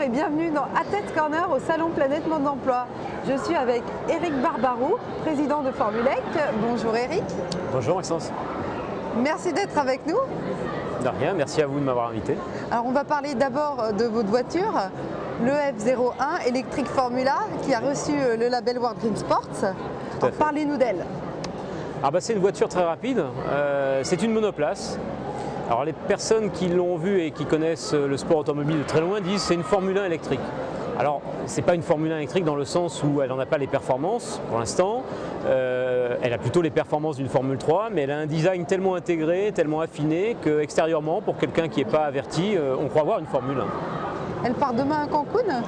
et bienvenue dans A-Tech Corner au Salon Planète Monde d'Emploi. Je suis avec Eric Barbarou, président de Formulec. Bonjour Eric. Bonjour Maxence. Merci d'être avec nous. De rien, merci à vous de m'avoir invité. Alors on va parler d'abord de votre voiture, le F01 électrique Formula qui a reçu le label World Green Sports. Parlez-nous d'elle. C'est une voiture très rapide, c'est une monoplace. Alors les personnes qui l'ont vue et qui connaissent le sport automobile de très loin disent que c'est une Formule 1 électrique. Alors c'est pas une Formule 1 électrique dans le sens où elle n'en a pas les performances pour l'instant, elle a plutôt les performances d'une Formule 3, mais elle a un design tellement intégré, tellement affiné que extérieurement, pour quelqu'un qui n'est pas averti, on croit voir une Formule 1. Elle part demain à Cancun ?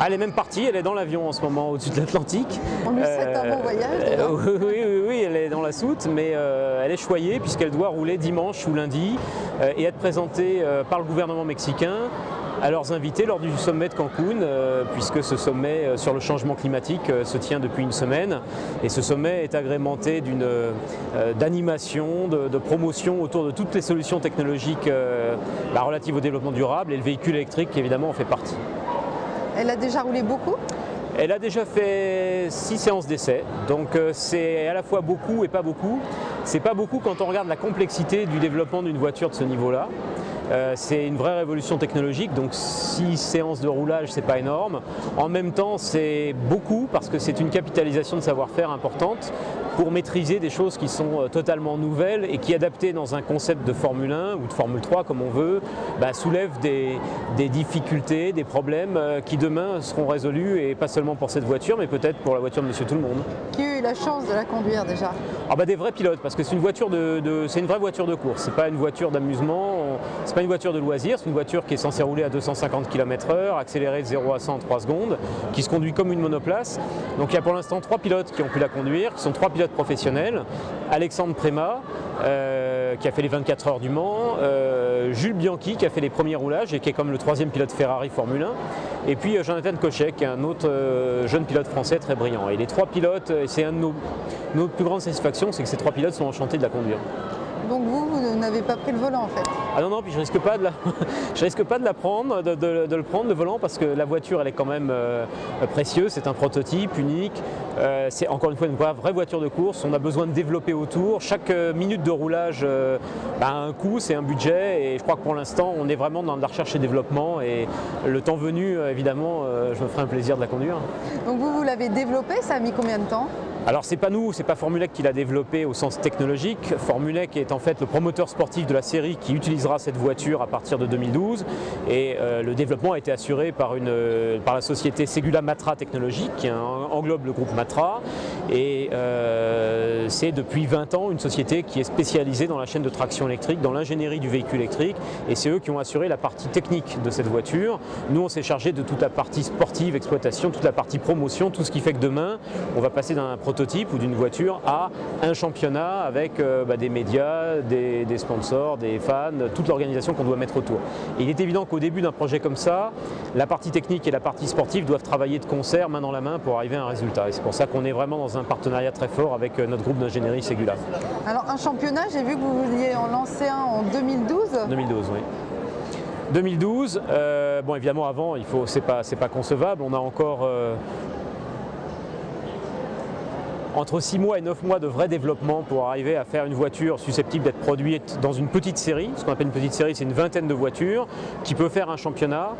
Elle est même partie, elle est dans l'avion en ce moment au-dessus de l'Atlantique. On lui souhaite un bon voyage. Oui, elle est dans la soute, mais elle est choyée puisqu'elle doit rouler dimanche ou lundi et être présentée par le gouvernement mexicain à leurs invités lors du sommet de Cancun, puisque ce sommet sur le changement climatique se tient depuis une semaine. Et ce sommet est agrémenté d'animation, de promotion autour de toutes les solutions technologiques relatives au développement durable, et le véhicule électrique évidemment en fait partie. Elle a déjà roulé beaucoup ? Elle a déjà fait 6 séances d'essai, donc c'est à la fois beaucoup et pas beaucoup. C'est pas beaucoup quand on regarde la complexité du développement d'une voiture de ce niveau-là. C'est une vraie révolution technologique, donc 6 séances de roulage, c'est pas énorme. En même temps, c'est beaucoup parce que c'est une capitalisation de savoir-faire importante pour maîtriser des choses qui sont totalement nouvelles et qui, adaptées dans un concept de Formule 1 ou de Formule 3 comme on veut, soulèvent des difficultés, des problèmes qui demain seront résolus, et pas seulement pour cette voiture, mais peut-être pour la voiture de Monsieur Tout-le-Monde. Qui a eu la chance de la conduire déjà ? Des vrais pilotes, parce que c'est une voiture c'est une vraie voiture de course, c'est pas une voiture d'amusement, c'est pas une voiture de loisir, c'est une voiture qui est censée rouler à 250 km/h, accélérée de 0 à 100 en 3 secondes, qui se conduit comme une monoplace. Donc il y a pour l'instant 3 pilotes qui ont pu la conduire, qui sont 3 pilotes professionnels. Alexandre Prémat, qui a fait les 24 heures du Mans, Jules Bianchi, qui a fait les premiers roulages et qui est comme le 3e pilote Ferrari Formule 1, et puis Jonathan Cochet, qui est un autre jeune pilote français très brillant. Et les 3 pilotes, c'est un de nos plus grandes satisfactions, c'est que ces 3 pilotes sont enchantés de la conduire. Donc vous n'avez pas pris le volant en fait? Ah non, puis je risque pas de la prendre, de le prendre le volant, parce que la voiture elle est quand même précieuse, c'est un prototype unique, c'est encore une fois une vraie voiture de course, on a besoin de développer autour, chaque minute de roulage a un coût, c'est un budget, et je crois que pour l'instant on est vraiment dans de la recherche et développement, et le temps venu évidemment je me ferai un plaisir de la conduire. Donc vous l'avez développé, ça a mis combien de temps ? Alors c'est pas nous, c'est pas Formulec qui l'a développé au sens technologique. Formulec est en fait le promoteur sportif de la série qui utilisera cette voiture à partir de 2012, et le développement a été assuré par la société Segula Matra Technologies qui englobe le groupe Matra, et c'est depuis 20 ans une société qui est spécialisée dans la chaîne de traction électrique, dans l'ingénierie du véhicule électrique, et c'est eux qui ont assuré la partie technique de cette voiture. Nous on s'est chargé de toute la partie sportive, exploitation, toute la partie promotion, tout ce qui fait que demain on va passer d'un prototype ou d'une voiture à un championnat avec des médias, des sponsors, des fans, toute l'organisation qu'on doit mettre autour. Et il est évident qu'au début d'un projet comme ça, la partie technique et la partie sportive doivent travailler de concert, main dans la main, pour arriver à un résultat. Et c'est pour ça qu'on est vraiment dans un partenariat très fort avec notre groupe d'ingénierie Segula. Alors un championnat, j'ai vu que vous vouliez en lancer un en 2012 ? 2012, oui. 2012, évidemment avant, c'est pas concevable, on a encore entre 6 mois et 9 mois de vrai développement pour arriver à faire une voiture susceptible d'être produite dans une petite série. Ce qu'on appelle une petite série, c'est une vingtaine de voitures qui peut faire un championnat.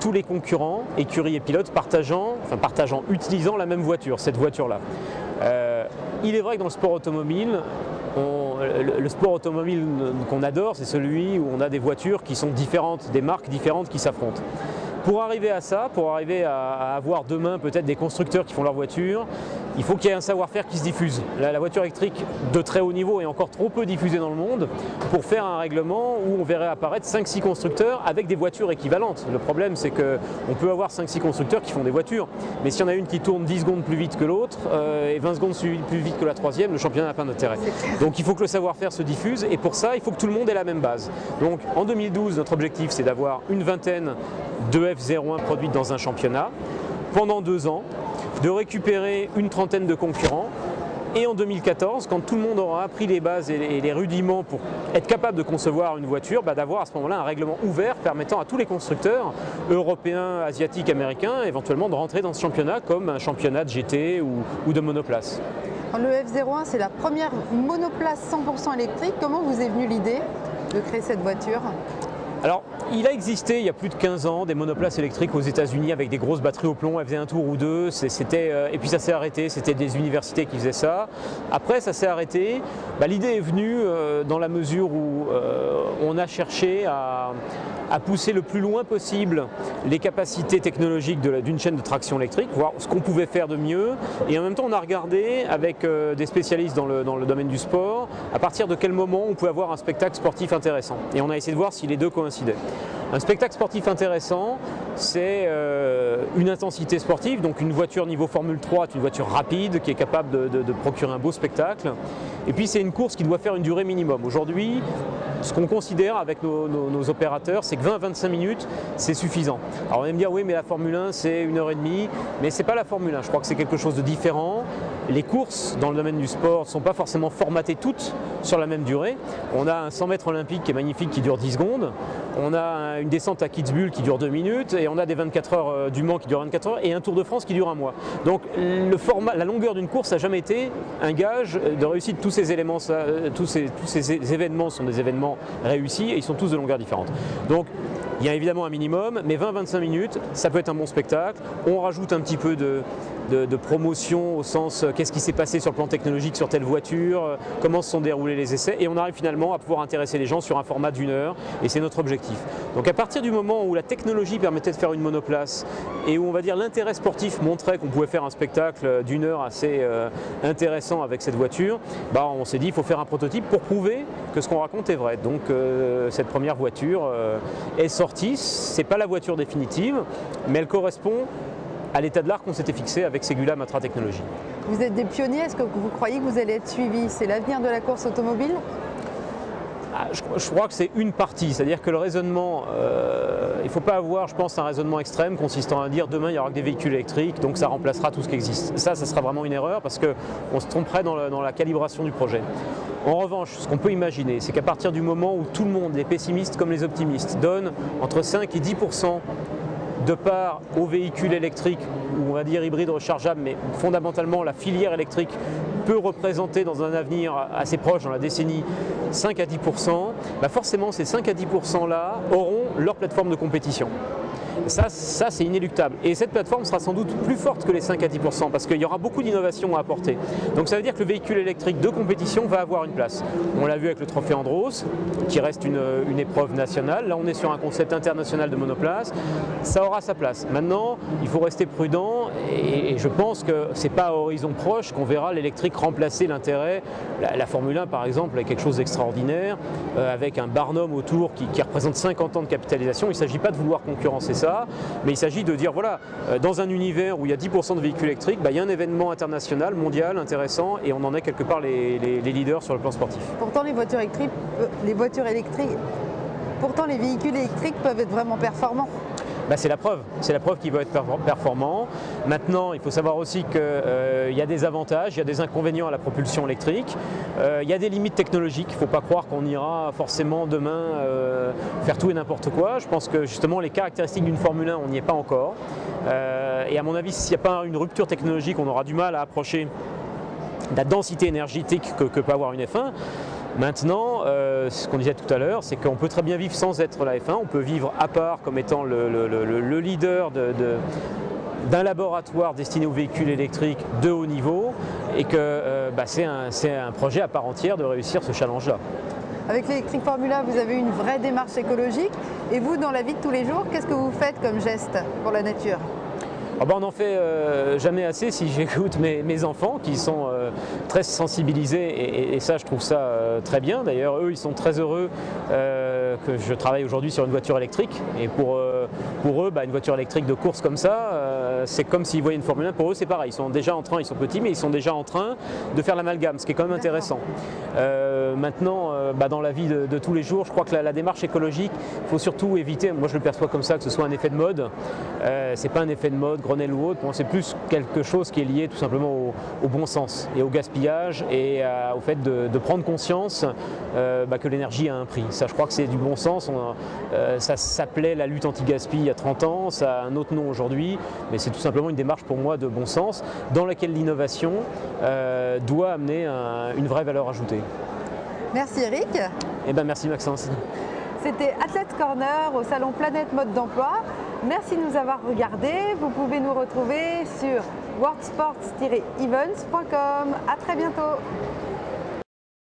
Tous les concurrents, écuries et pilotes, utilisant la même voiture, cette voiture-là. Il est vrai que dans le sport automobile, le sport automobile qu'on adore, c'est celui où on a des voitures qui sont différentes, des marques différentes qui s'affrontent. Pour arriver à ça, pour arriver à avoir demain peut-être des constructeurs qui font leur voiture, il faut qu'il y ait un savoir-faire qui se diffuse. La voiture électrique de très haut niveau est encore trop peu diffusée dans le monde pour faire un règlement où on verrait apparaître 5-6 constructeurs avec des voitures équivalentes. Le problème, c'est qu'on peut avoir 5-6 constructeurs qui font des voitures, mais s'il y en a une qui tourne 10 secondes plus vite que l'autre et 20 secondes plus vite que la troisième, le championnat n'a pas d'intérêt. Donc il faut que le savoir-faire se diffuse, et pour ça, il faut que tout le monde ait la même base. Donc en 2012, notre objectif, c'est d'avoir une vingtaine de F01 produites dans un championnat pendant 2 ans, de récupérer une trentaine de concurrents Et en 2014, quand tout le monde aura appris les bases et les rudiments pour être capable de concevoir une voiture, d'avoir à ce moment-là un règlement ouvert permettant à tous les constructeurs européens, asiatiques, américains, éventuellement de rentrer dans ce championnat comme un championnat de GT ou de monoplace. Le F01, c'est la première monoplace 100% électrique. Comment vous est venue l'idée de créer cette voiture ? Alors, il a existé il y a plus de 15 ans des monoplaces électriques aux États-Unis avec des grosses batteries au plomb, elles faisaient un tour ou deux, et puis ça s'est arrêté, c'était des universités qui faisaient ça. Après, ça s'est arrêté. L'idée est venue dans la mesure où on a cherché à pousser le plus loin possible les capacités technologiques d'une chaîne de traction électrique, voir ce qu'on pouvait faire de mieux. Et en même temps, on a regardé avec des spécialistes dans le domaine du sport, à partir de quel moment on pouvait avoir un spectacle sportif intéressant. Et on a essayé de voir si les deux coïncidaient. Un spectacle sportif intéressant, c'est une intensité sportive, donc une voiture niveau Formule 3 est une voiture rapide qui est capable de procurer un beau spectacle. Et puis c'est une course qui doit faire une durée minimum. Aujourd'hui, ce qu'on considère avec nos opérateurs, c'est que 20 à 25 minutes, c'est suffisant. Alors on va me dire, oui, mais la Formule 1, c'est 1h30, mais ce n'est pas la Formule 1. Je crois que c'est quelque chose de différent. Les courses dans le domaine du sport ne sont pas forcément formatées toutes sur la même durée. On a un 100 mètres olympique qui est magnifique, qui dure 10 secondes. On a une descente à Kitzbühel qui dure 2 minutes. Et on a des 24 heures du Mans qui durent 24 heures. Et un Tour de France qui dure un mois. Donc la longueur d'une course n'a jamais été un gage de réussite. Tous ces éléments, tous ces événements sont des événements réussis et ils sont tous de longueur différente. Donc il y a évidemment un minimum, mais 20-25 minutes, ça peut être un bon spectacle. On rajoute un petit peu de promotion au sens qu'est-ce qui s'est passé sur le plan technologique sur telle voiture, comment se sont déroulés les essais, et on arrive finalement à pouvoir intéresser les gens sur un format d'1 heure, et c'est notre objectif. Donc à partir du moment où la technologie permettait de faire une monoplace et où on va dire l'intérêt sportif montrait qu'on pouvait faire un spectacle d'1 heure assez intéressant avec cette voiture, on s'est dit il faut faire un prototype pour prouver que ce qu'on raconte est vrai. Donc cette première voiture est sortie. C'est pas la voiture définitive, mais elle correspond à l'état de l'art qu'on s'était fixé avec Ségula Matra Technologies. Vous êtes des pionniers, est-ce que vous croyez que vous allez être suivis? C'est l'avenir de la course automobile? Je crois que c'est une partie, c'est-à-dire que le raisonnement, il ne faut pas avoir, je pense, un raisonnement extrême consistant à dire demain il n'y aura que des véhicules électriques, donc ça remplacera tout ce qui existe. Ça sera vraiment une erreur parce qu'on se tromperait dans la calibration du projet. En revanche, ce qu'on peut imaginer, c'est qu'à partir du moment où tout le monde, les pessimistes comme les optimistes, donne entre 5 et 10% de part aux véhicules électriques, ou on va dire hybrides rechargeables, mais fondamentalement la filière électrique peut représenter dans un avenir assez proche, dans la décennie, 5 à 10%, forcément ces 5 à 10% là auront leur plateforme de compétition. Ça c'est inéluctable. Et cette plateforme sera sans doute plus forte que les 5 à 10% parce qu'il y aura beaucoup d'innovations à apporter. Donc ça veut dire que le véhicule électrique de compétition va avoir une place. On l'a vu avec le trophée Andros, qui reste une épreuve nationale. Là on est sur un concept international de monoplace. Ça aura sa place. Maintenant, il faut rester prudent et je pense que c'est pas à horizon proche qu'on verra l'électrique remplacer l'intérêt. La Formule 1 par exemple est quelque chose d'extraordinaire, avec un Barnum autour qui représente 50 ans de capitalisation. Il ne s'agit pas de vouloir concurrencer ça. Mais il s'agit de dire, voilà, dans un univers où il y a 10% de véhicules électriques, il y a un événement international, mondial, intéressant, et on en est quelque part les leaders sur le plan sportif. Pourtant, les véhicules électriques peuvent être vraiment performants. C'est la preuve qu'il va être performant. Maintenant, il faut savoir aussi qu'il y a des avantages, il y a des inconvénients à la propulsion électrique, il y a des limites technologiques, il ne faut pas croire qu'on ira forcément demain faire tout et n'importe quoi. Je pense que justement les caractéristiques d'une Formule 1, on n'y est pas encore. Et à mon avis, s'il n'y a pas une rupture technologique, on aura du mal à approcher la densité énergétique que peut avoir une F1. Maintenant, ce qu'on disait tout à l'heure, c'est qu'on peut très bien vivre sans être la F1, on peut vivre à part comme étant le leader d'un laboratoire destiné aux véhicules électriques de haut niveau et que c'est un projet à part entière de réussir ce challenge-là. Avec l'électrique Formula, vous avez une vraie démarche écologique et vous, dans la vie de tous les jours, qu'est-ce que vous faites comme geste pour la nature ? On n'en fait jamais assez si j'écoute mes enfants qui sont très sensibilisés et ça je trouve ça très bien. D'ailleurs eux ils sont très heureux que je travaille aujourd'hui sur une voiture électrique et pour eux une voiture électrique de course comme ça c'est comme s'ils voyaient une Formule 1. Pour eux c'est pareil, ils sont déjà en train, ils sont petits mais ils sont déjà en train de faire l'amalgame, ce qui est quand même intéressant. Maintenant dans la vie de tous les jours. Je crois que la démarche écologique, il faut surtout éviter, moi je le perçois comme ça, que ce soit un effet de mode. C'est pas un effet de mode, Grenelle ou autre, c'est plus quelque chose qui est lié tout simplement au bon sens et au gaspillage et au fait de prendre conscience que l'énergie a un prix. Ça, je crois que c'est du bon sens. Ça s'appelait la lutte anti-gaspi il y a 30 ans, ça a un autre nom aujourd'hui, mais c'est tout simplement une démarche pour moi de bon sens dans laquelle l'innovation doit amener une vraie valeur ajoutée. Merci Eric. Eh ben, merci Maxence. C'était Athlète Corner au salon Planète Mode d'Emploi. Merci de nous avoir regardés. Vous pouvez nous retrouver sur worldsports-events.com. À très bientôt.